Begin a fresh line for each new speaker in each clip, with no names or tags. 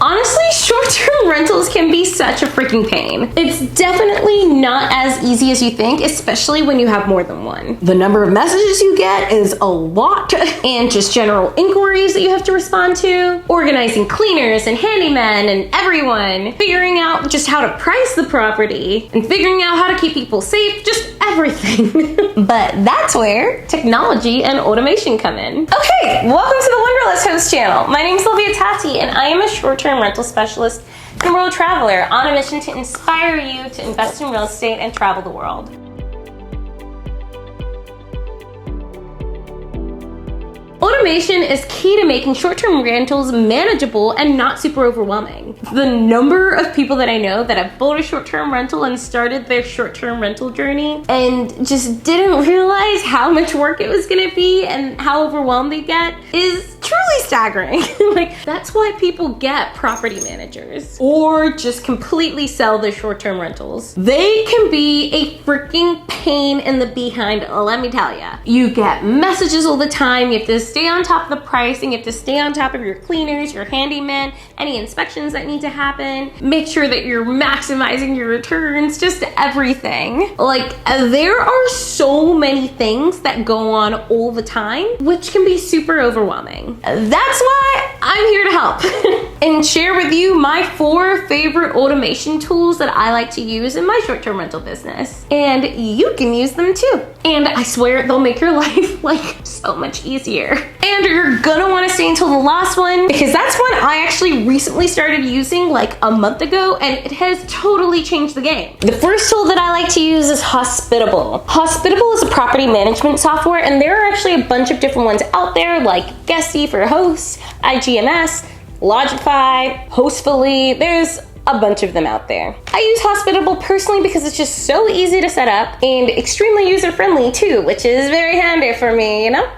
Honestly, short-term rentals can be such a freaking pain. It's definitely not as easy as you think, especially when you have more than one. The number of messages you get is a lot, and just general inquiries that you have to respond to, organizing cleaners and handymen and everyone, figuring out just how to price the property, and figuring out how to keep people safe, just everything. But that's where technology and automation come in. Okay, welcome to the Wanderlust host channel. My name is 𝐦𝐨𝐬𝐿, and I am a short-term rental specialist and world traveler on a mission to inspire you to invest in real estate and travel the world. Automation is key to making short-term rentals manageable and not super overwhelming. The number of people that I know that have bought a short-term rental and started their short-term rental journey and just didn't realize how much work it was gonna be and how overwhelmed they get is truly staggering. Like, that's why people get property managers or just completely sell their short-term rentals. They can be a freaking pain in the behind, let me tell ya. You get messages all the time, you have to stay on top of the pricing, you have to stay on top of your cleaners, your handyman, any inspections that need to happen, make sure that you're maximizing your returns, just everything. Like, there are so many things that go on all the time, which can be super overwhelming. That's why I'm here to help and share with you my 4 favorite automation tools that I like to use in my short-term rental business. And you can use them too. And I swear they'll make your life like so much easier. And you're gonna wanna stay until the last one because that's one I actually recently started using like a month ago, and it has totally changed the game. The first tool that I like to use is Hospitable. Hospitable is a property management software, and there are actually a bunch of different ones out there like 𝐥𝐢𝐤𝐿 for hosts, IGMS, Logify, Hostfully. There's a bunch of them out there. I use Hospitable personally because it's just so easy to set up and extremely user-friendly too, which is very handy for me, you know?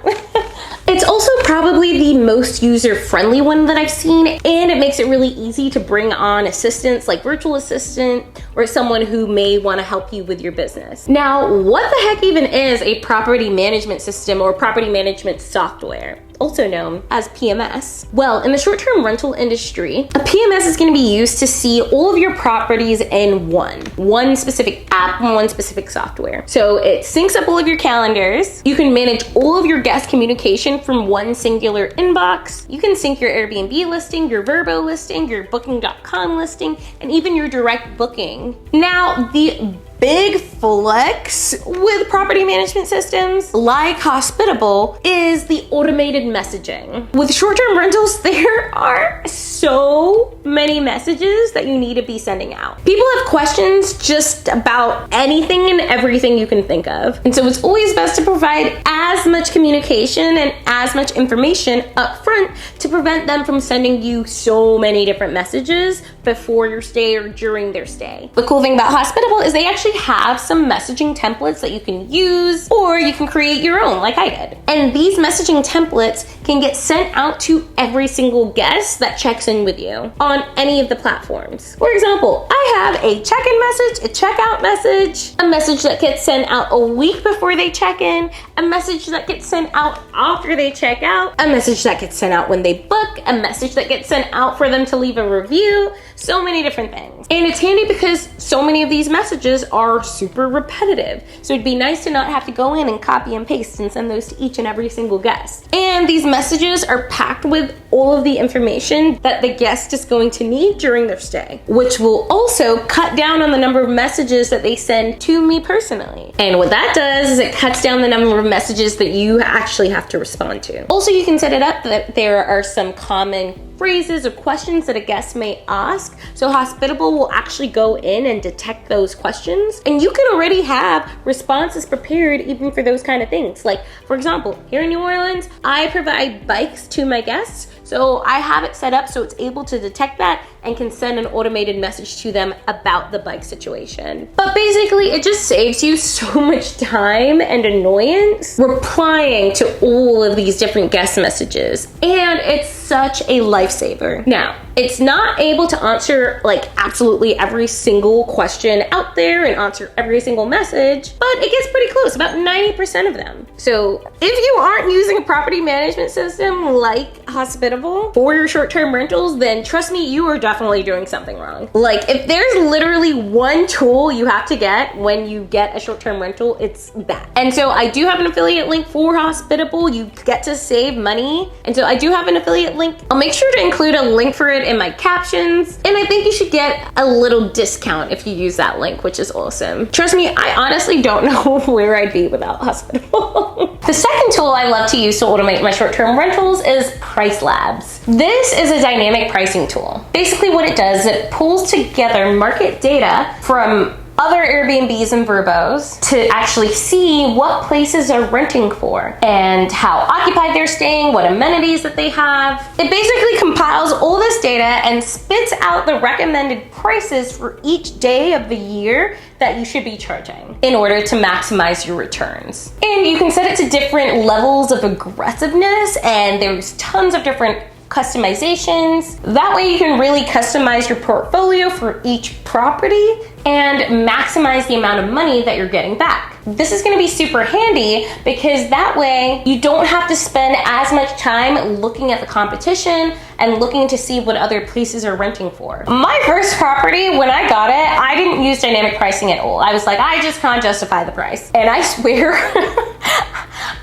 It's also probably the most user-friendly one that I've seen, and it makes it really easy to bring on assistants like virtual assistant or someone who may want to help you with your business. Now, what the heck even is a property management system or property management software, also known as PMS? Well, in the short-term rental industry, a PMS is going to be used to see all of your properties in one specific app and one specific software. So it syncs up all of your calendars. You can manage all of your guest communication from one singular inbox. You can sync your Airbnb listing, your Vrbo listing, your booking.com listing, and even your direct booking. Now, the big flex with property management systems like Hospitable is the automated messaging. With short-term rentals, there are so many messages that you need to be sending out. People have questions just about anything and everything you can think of. And so it's always best to provide as much communication and as much information up front to prevent them from sending you so many different messages before your stay or during their stay. The cool thing about Hospitable is they actually have some messaging templates that you can use, or you can create your own like I did. And these messaging templates can get sent out to every single guest that checks in with you on any of the platforms. For example, I have a check-in message, a checkout message, a message that gets sent out a week before they check in, a message that gets sent out after they check out, a message that gets sent out when they book, a message that gets sent out for them to leave a review, so many different things. And it's handy because so many of these messages are super repetitive. So it'd be nice to not have to go in and copy and paste and send those to each and every single guest. And these messages are packed with all of the information that the guest is going to need during their stay, which will also cut down on the number of messages that they send to me personally. And what that does is it cuts down the number of messages that you actually have to respond to. Also, you can set it up that there are some common phrases or questions that a guest may ask. So Hospitable will actually go in and detect those questions. And you can already have responses prepared even for those kind of things. Like, for example, here in New Orleans, I provide bikes to my guests. So I have it set up so it's able to detect that and can send an automated message to them about the bike situation. But basically, it just saves you so much time and annoyance replying to all of these different guest messages. And it's such a lifesaver. Now, it's not able to answer like absolutely every single question out there and answer every single message, but it gets pretty close, about 90% of them. So if you aren't using a property management system like Hospitable for your short-term rentals, then trust me, you are definitely doing something wrong. Like, if there's literally one tool you have to get when you get a short-term rental, it's that. And so I do have an affiliate link for Hospitable. You get to save money. And so I do have an affiliate link. I'll make sure to include a link for it in my captions. And I think you should get a little discount if you use that link, which is awesome. Trust me, I honestly don't know where I'd be without Hospitable. The second tool I love to use to automate my short-term rentals is Price Labs. This is a dynamic pricing tool. Basically what it does is it pulls together market data from other Airbnbs and Vrbos to actually see what places are renting for and how occupied they're staying, what amenities that they have. It basically compiles all this data and spits out the recommended prices for each day of the year that you should be charging in order to maximize your returns. And you can set it to different levels of aggressiveness, and there's tons of different customizations. That way you can really customize your portfolio for each property and maximize the amount of money that you're getting back. This is gonna be super handy because that way you don't have to spend as much time looking at the competition and looking to see what other places are renting for. My first property, when I got it, I didn't use dynamic pricing at all. I was like, I just can't justify the price. And I swear,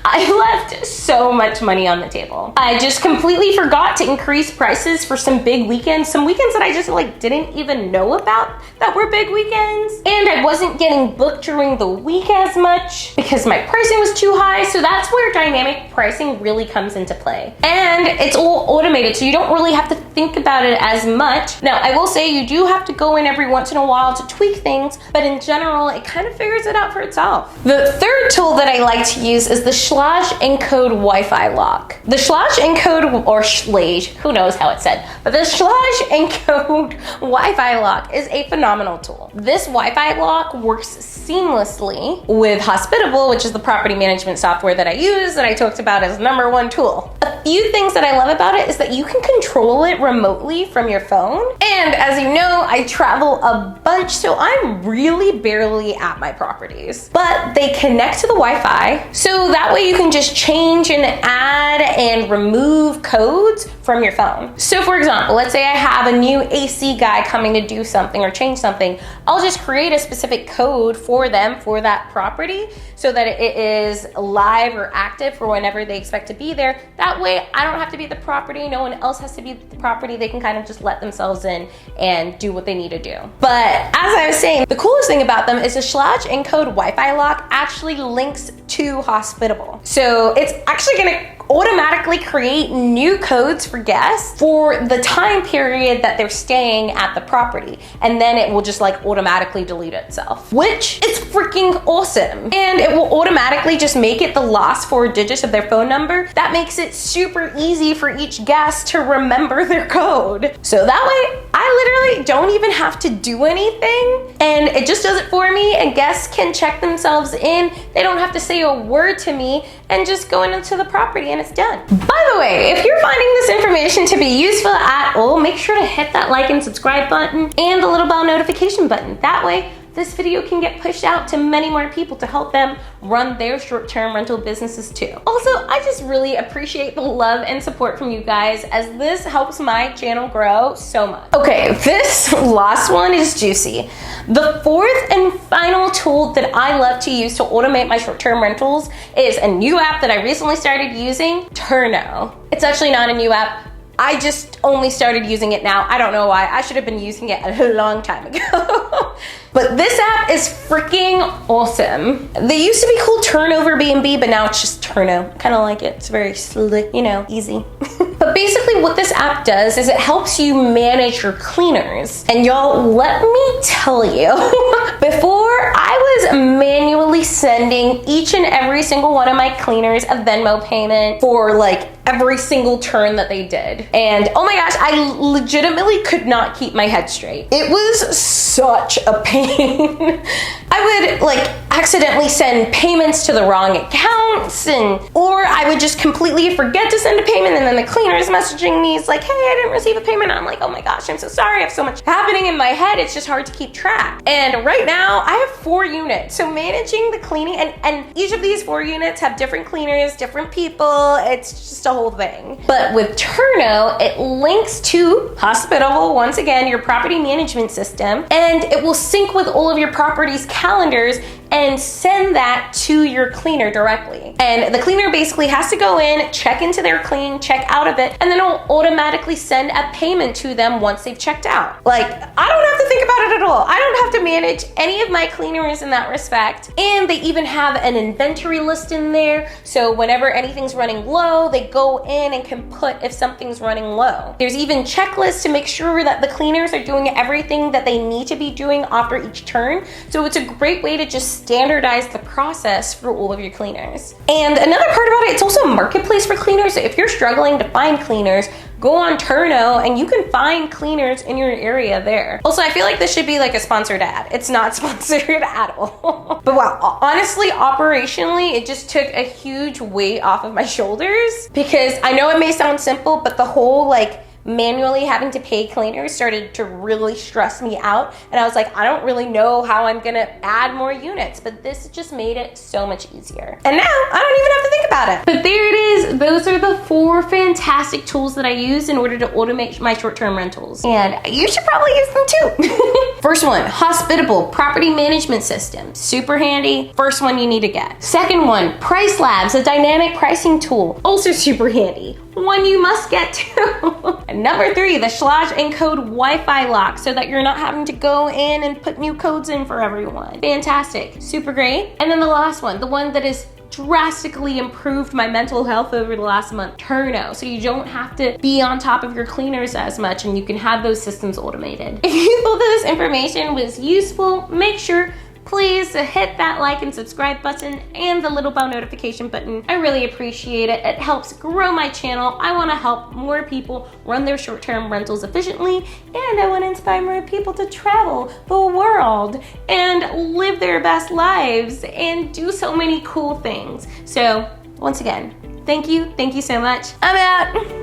I left so much money on the table. I just completely forgot to increase prices for some big weekends, some weekends that I just like didn't even know about that were big weekends. And I wasn't getting booked during the week as much because my pricing was too high. So that's where dynamic pricing really comes into play. And it's all automated, so you don't really have to think about it as much. Now, I will say you do have to go in every once in a while to tweak things, but in general, it kind of figures it out for itself. The third tool that I like to use is the 𝐥𝐤𝐤𝐿 Wi-Fi lock. The 𝐥𝐤𝐤𝐿, or 𝐦𝐨𝐬𝐤, who knows how it's said, but the 𝐥𝐤𝐤𝐿 Wi-Fi lock is a phenomenal tool. This Wi-Fi lock works seamlessly with Hospitable, which is the property management software that I use that I talked about as #1 tool. A few things that I love about it is that you can control it remotely from your phone. And as you know, I travel a bunch, so I'm really barely at my properties. But they connect to the Wi-Fi, so that way you can just change and add and remove codes from your phone. So for example, let's say I have a new AC guy coming to do something or change something. I'll just create a specific code for them for that property so that it is live or active for whenever they expect to be there. That way I don't have to be at the property, no one else has to be at the property. They can kind of just let themselves in and do what they need to do. But as I was saying, the coolest thing about them is the 𝐥𝐤𝐤𝐿 Wi-Fi lock actually links to Hospitable. So it's actually gonna automatically create new codes for guests for the time period that they're staying at the property. And then it will just like automatically delete itself, which is freaking awesome. And it will automatically just make it the last 4 digits of their phone number. That makes it super easy for each guest to remember their code. So that way, I literally don't even have to do anything, and it just does it for me, and guests can check themselves in. They don't have to say a word to me and just go into the property and it's done. By the way, if you're finding this information to be useful at all, make sure to hit that like and subscribe button and the little bell notification button. That way, this video can get pushed out to many more people to help them run their short-term rental businesses too. Also, I just really appreciate the love and support from you guys, as this helps my channel grow so much. Okay, this last one is juicy. The fourth and final tool that I love to use to automate my short-term rentals is a new app that I recently started using, 𝐥𝐤𝐤𝐿. It's actually not a new app. I just only started using it now. I don't know why. I should have been using it a long time ago. But this app is freaking awesome. They used to be called Airbnb, but now it's just 𝐥𝐤𝐤𝐿. Kind of like it. It's very slick, you know, easy. But basically what this app does is it helps you manage your cleaners. And y'all, let me tell you, before I was manually sending each and every single one of my cleaners a Venmo payment for like every single turn that they did. And oh my gosh, I legitimately could not keep my head straight. It was such a pain. I would like accidentally send payments to the wrong accounts, or I would just completely forget to send a payment, and then the cleaner is messaging me, it's like, hey, I didn't receive a payment. I'm like, oh my gosh, I'm so sorry. I have so much happening in my head. It's just hard to keep track. And right now I have 4 units. So managing the cleaning, and each of these 4 units have different cleaners, different people. It's just a whole thing. But with Turno, it links to Hospitable, once again, your property management system, and it will sync with all of your property's calendars and send that to your cleaner directly. And the cleaner basically has to go in, check into their clean, check out of it, and then it'll automatically send a payment to them once they've checked out. Like, I don't have to think about it at all. I don't have to manage any of my cleaners in that respect. And they even have an inventory list in there. So whenever anything's running low, they go in and can put if something's running low. There's even checklists to make sure that the cleaners are doing everything that they need to be doing after each turn. So it's a great way to just standardize the process for all of your cleaners. And another part about it, it's also a marketplace for cleaners. So if you're struggling to find cleaners, go on Turno and you can find cleaners in your area there. Also, I feel like this should be like a sponsored ad. It's not sponsored at all. But wow, honestly, operationally, it just took a huge weight off of my shoulders, because I know it may sound simple, but the whole like manually having to pay cleaners started to really stress me out. And I was like, I don't really know how I'm gonna add more units, but this just made it so much easier. And now I don't even have to think about it. But there it is. Those are the 4 fantastic tools that I use in order to automate my short-term rentals. And you should probably use them too. First one, Hospitable property management system. Super handy. First one you need to get. Second one, Price Labs, a dynamic pricing tool. Also super handy. One you must get too. And number 3, the 𝐥𝐤𝐤𝐿 Wi-Fi lock, so that you're not having to go in and put new codes in for everyone. Fantastic, super great. And then the last one, the one that has drastically improved my mental health over the last month, Turno. So you don't have to be on top of your cleaners as much, and you can have those systems automated. If you thought that this information was useful, make sure please hit that like and subscribe button and the little bell notification button. I really appreciate it. It helps grow my channel. I want to help more people run their short-term rentals efficiently, and I want to inspire more people to travel the world and live their best lives and do so many cool things. So once again, thank you so much. I'm out.